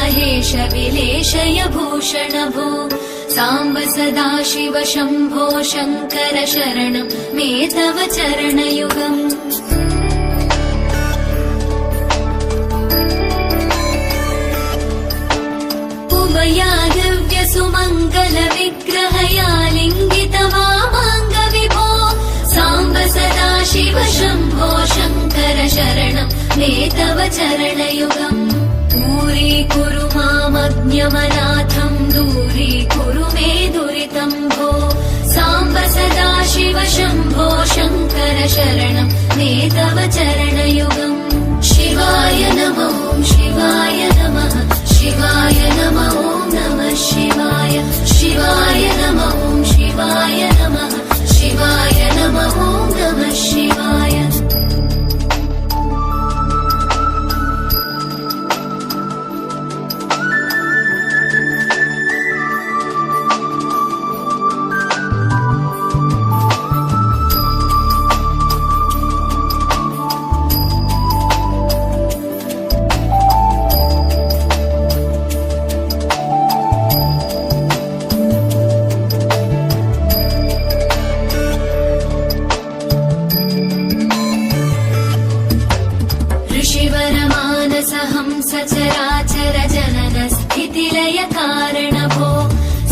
माहेश विलेशय भूषण भो साम्ब सदा शिव शम्भो शङ्कर शरणं मे तव चरणयुगम् उमया दिव्य सुमङ्गल विग्रहया लिङ्गित वामाङ्ग विभो साम्ब सदा शिव शम्भो शङ्कर शरणं मे तव चरणयुगम् दूरीकुरु मामज्ञमनाथं दूरीकुरु मे दुरितं भो साम्ब सदा शिव शम्भो शङ्कर शरणं मे तव चरणयुगम् शिवाय नमो शिवाय नमः शिवाय नमो नमः शिवाय शिवाय नमो शिवाय नमः शिवाय नमो नमः शिवाय सचराचर जनन स्थितिलय कारण भो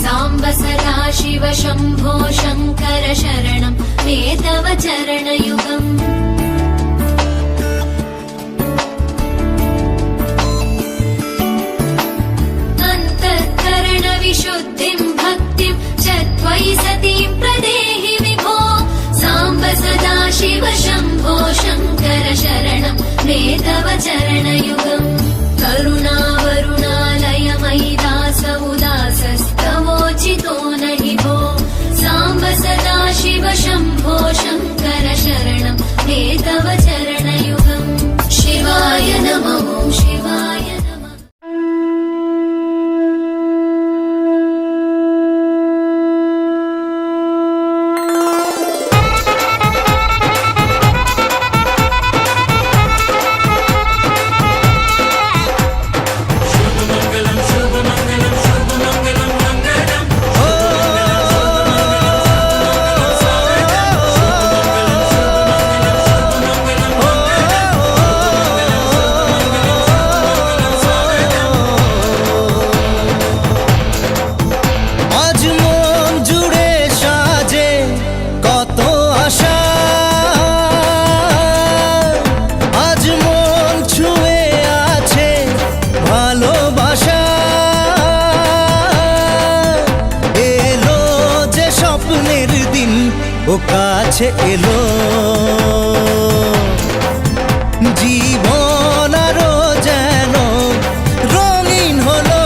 साम्ब सदा शिव शम्भो शङ्कर शरणं मे तव चरणयुगम् अन्तःकरण विशुद्धिं भक्तिं च त्वयि सतीं प्रदेहि विभो साम्ब सदा शिव शम्भो शङ्कर शरणं मे तव चरणयुगम् करुणावरुणालय मयि दास उदासस्तवोचितो नहि भो साम्ब सदा शिव शम्भो शङ्कर शरणं मे तव चरणयुगम् शिवाय नमो शिवाय नमः ও কাছে এলো জীবন আরো যেন রঙিন হলো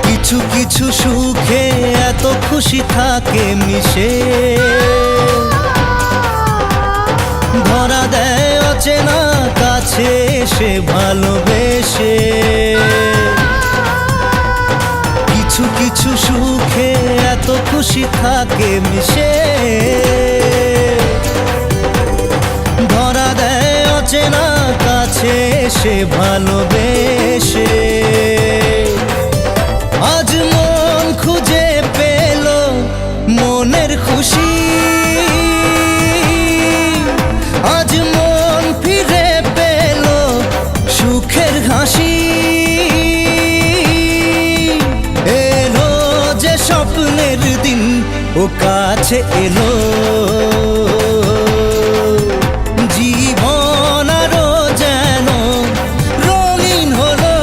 কিছু কিছু সুখে এত খুশি থাকে মিশে ধরা দেয় অচেনা কাছে এসে ভালোবেসে কিছু কিছু সুখে এত খুশি থাকে মিশে ধরা দেয় অচেনা কাছে এসে ভালোবেসে আজ মন খুঁজে পেল মনের খুশি আজ মন ফিরে পেল সুখের হাসি এলো যে স্বপ্নের দিন ও কাছে এলো জীবন আরো যেন রঙিন হলো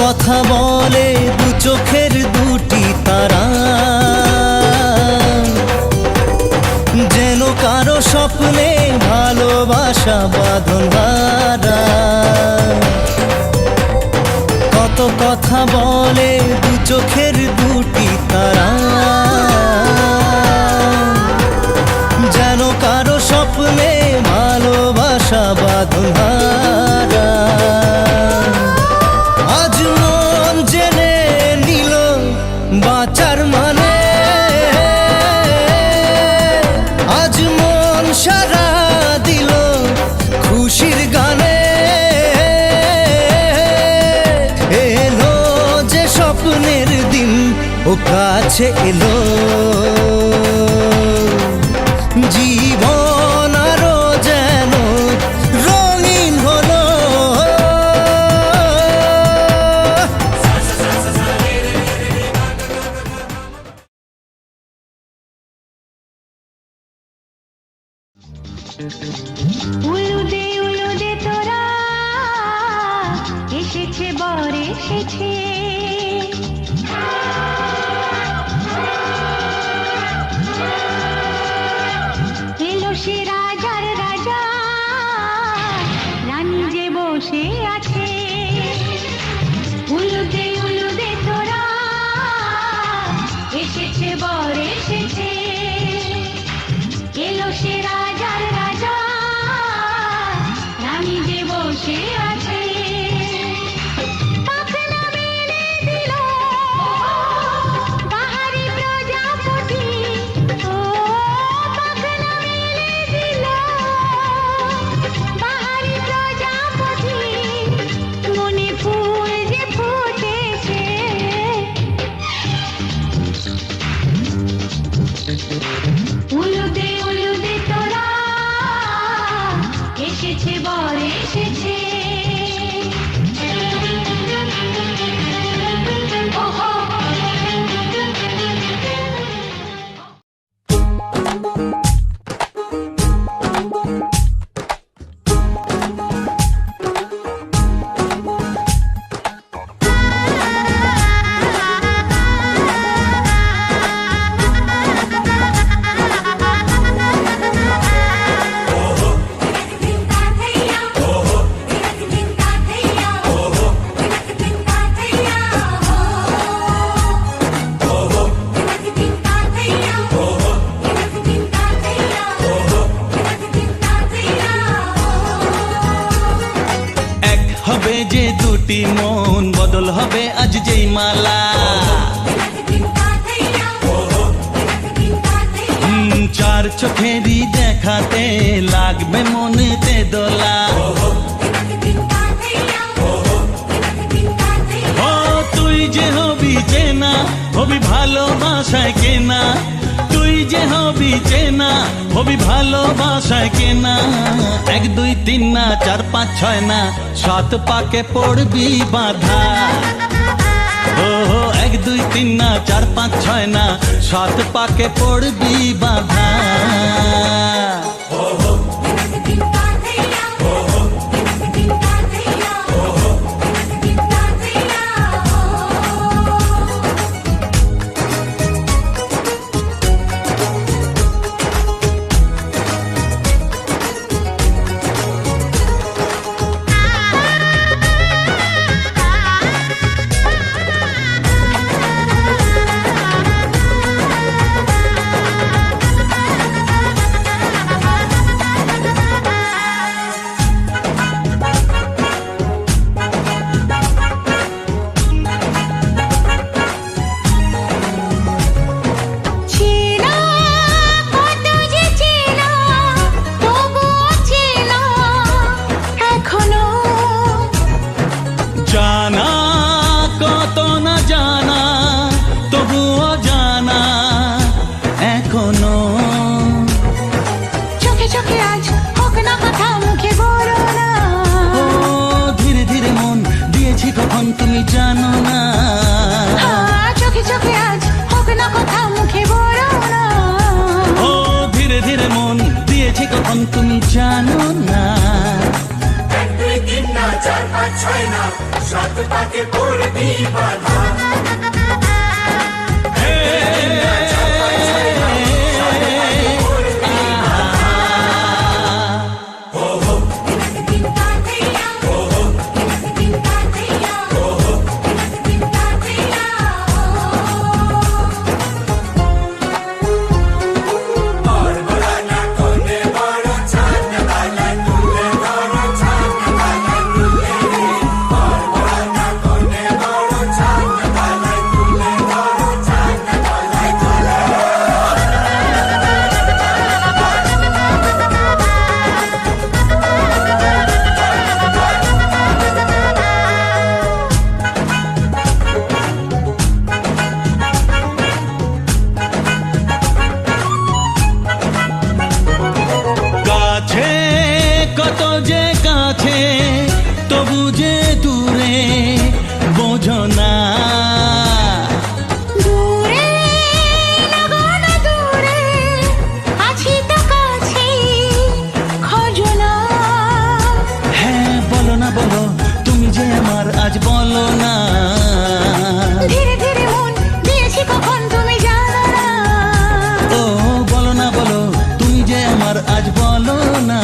কথা বলে দু চোখের দুটি তারা, যেন কারো স্বপ্নে ভালোবাসা বাঁধন হারা। কত কথা বলে দু চোখের দুটি তারা, যেন কারো স্বপ্নে ভালোবাসা বাঁধন হারা। আজ মন জেনে নিল বাঁচার মানে, আজ মন সারা দিল খুশির গানে। এলো যে স্বপ্নের দিন ও কাছে এলো, জীবন আরো যেন রঙিন হলো। উলুদে তোরা এসেছে বর এসেছে, এলো সে রাজার রাজা, রানী যে বসে আছে। উলুদে তোরা এসেছে বর এসেছে, এলো সে রাজার রাজা, রানী যে বসে আছে। পাখনা মেলে দিল বাহারি প্রজাপতি, ও পাখনা মেলে দিল বাহারি প্রজাপতি, মনে ফুল যে ফুটেছে। উলুদে তোরা এসেছে বর এসেছে। ওহো হবে যে দুটি মন, বদল হবে আজ যেই মালা। চার চোখেরই দেখাতে লাগবে মনেতে দোলা। ও তুই যে হবি চেনা, হবি ভালোবাসায় কেনা, তুই যে হবি চেনা, হবি ভালোবাসায় কেনা। 1 2 3 না 4 5 6 না, 7 পাকে পড়বি বাধা। ও 1 2 3 না 4 5 6 না, 7 পাকে পড়বি বাধা। কখন তুমি জানো না। 1 2 3 না 4 5 6 না সাত পাকে পড়বি বাধা কত যে কাছে তবু যে দূরে বোঝো না দূরে লাগান দূরে আছি তো কাছে খোঁজো না হ্যাঁ বলো না বলো তুমি যে আমার আজ বলো না ধীরে ধীরে মন দিয়েছি কখন তুমি জানো না ও বলো না বলো তুমি যে আমার আজ বলো না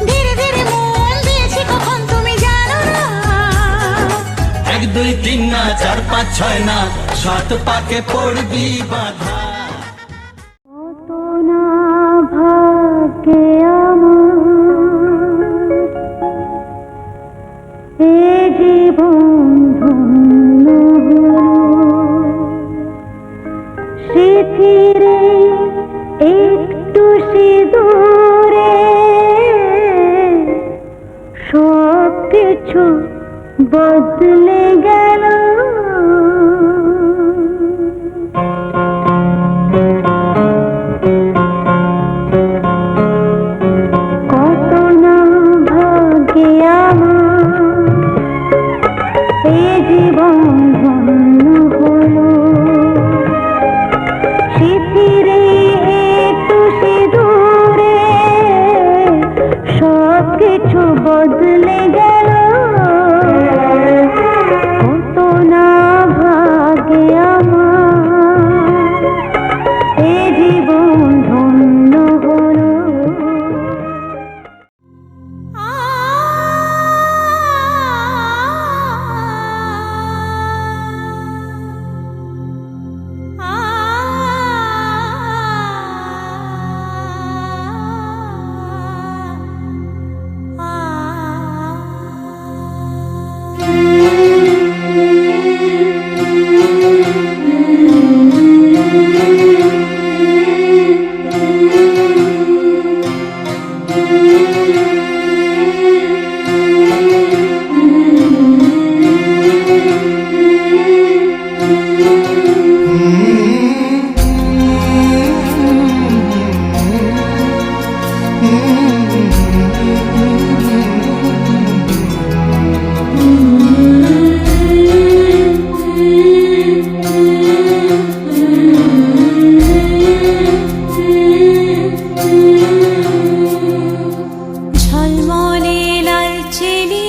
ধীরে ধীরে মন দিয়েছি কখন তুমি জানো না 1 2 3 না 4 5 6 না 7 পাকে পড়বি বাধা কত না ভাগ্যে আমার এ জীবন ধন্য হলো স্মৃতিরে একটু সিঁদুরে সব কিছু বদলে গেল কত না ভাগ্যে আমার এ জীবন ধন্য হলো স্মৃতিরে একটু সিঁদুরে সব কিছু বদলে গেল কত না ভাগ্যে আমার এ জীবন ধন্য হলো ঝলমলে লাল চেলি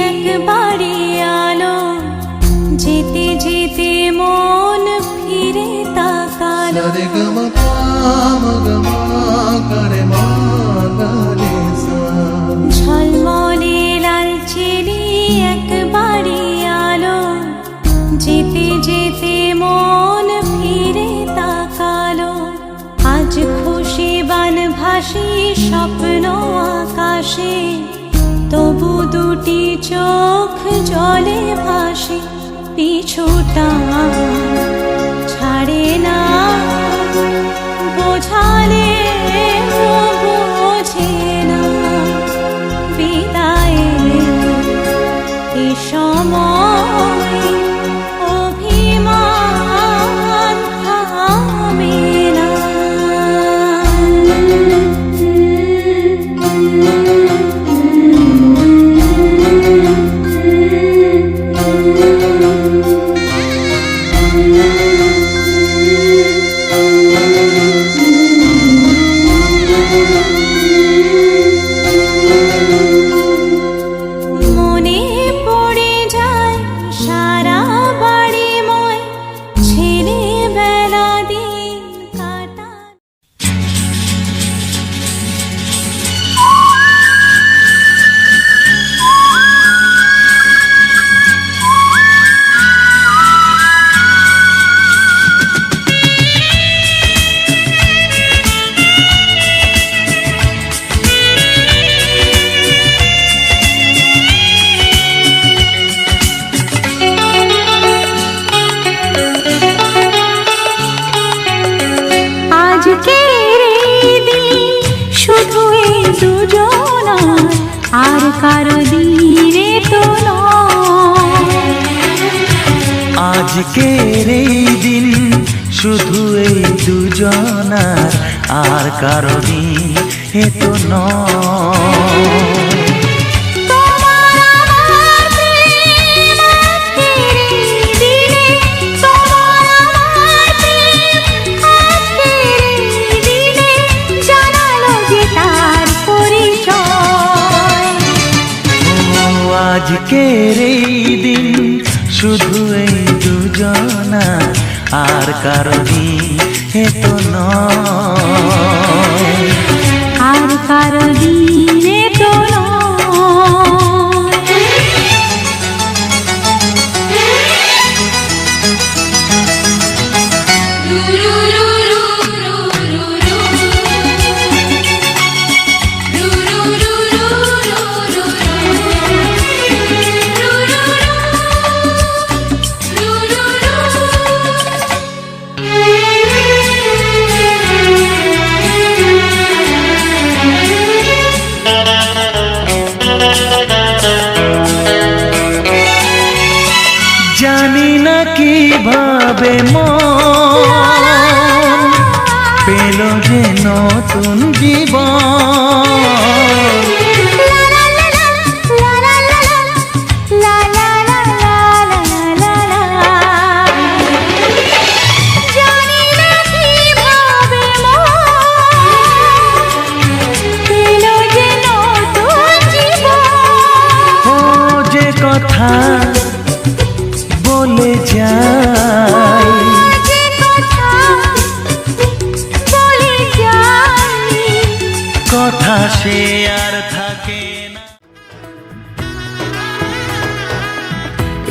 একবারে আলো যেতে যেতে মন ফিরে তাকালো ঝলমলে লাল চেলি একবারে আলো যেতে যেতে মন ফিরে তাকালো আজ খুশি বান ভাসি স্বপ্ন আকাশে তবু দুটি চোখ জলে ভাসে পিছুটা ছাড়ে না বোঝালে বোঝে না বিদায়ের এ সময় অভিমান থামে না কারো দিনে তো নয়। আজকের এই দিন শুধু এই দুজনার, আর কারো দিন এ তো নয়। তোমার আমার প্রেম আজকের এই দিনে, তোমার আমার প্রেম আজকের এই দিনে জানালো যে তার পরিচয়। ও আজকের এই দিন শুধু এই দুজনার, আর কারো দিন এ তো নয়। আর কারো দিনে তো নয়। জানি না কিভাবে মন পেল যে নতুন জীবন। ও যে কথা বলে যাই, কথা সে আর থাকে না।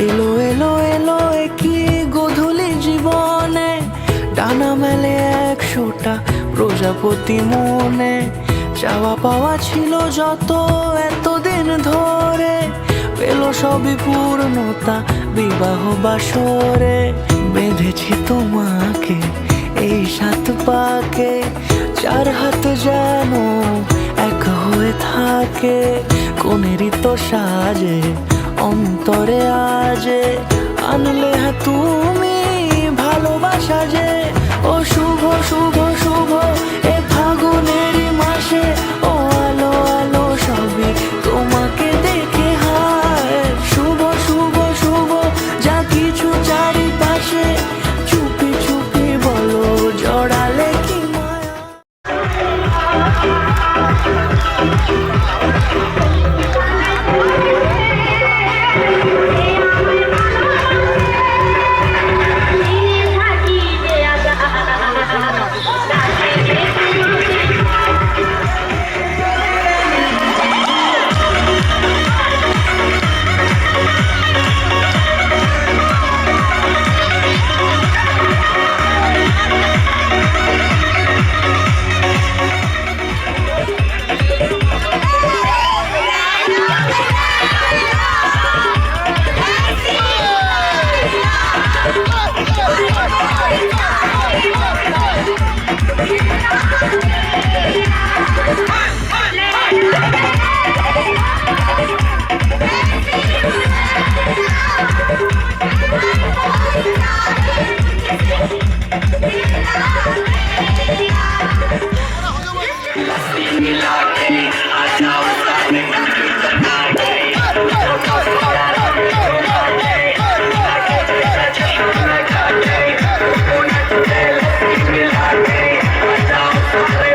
এলো এলো এলো কি গোধূলি জীবনে, ডানা মেলে 100টা প্রজাপতি মনে। চাওয়া পাওয়া ছিল যত এতদিন ধরে, পেল সবই পূর্ণতা বিবাহ বাসরে। বেঁধেছি তোমাকে এই 7 পাকে, 4 হাত যেন এক হয়ে থাকে। কোনেরই তো সাজে অন্তরে আজে, আনলে হ্যাঁ তুমি ভালোবাসা যে। ও শুভ শুভ শুভ এ ফাগুনেরই মাসে, ও আলো আলো সবই তোমাকে দেখে হায়। শুভ শুভ শুভ যা কিছু চারিপাশে, চুপি চুপি বলো জড়ালে কি মায়া। Let's go.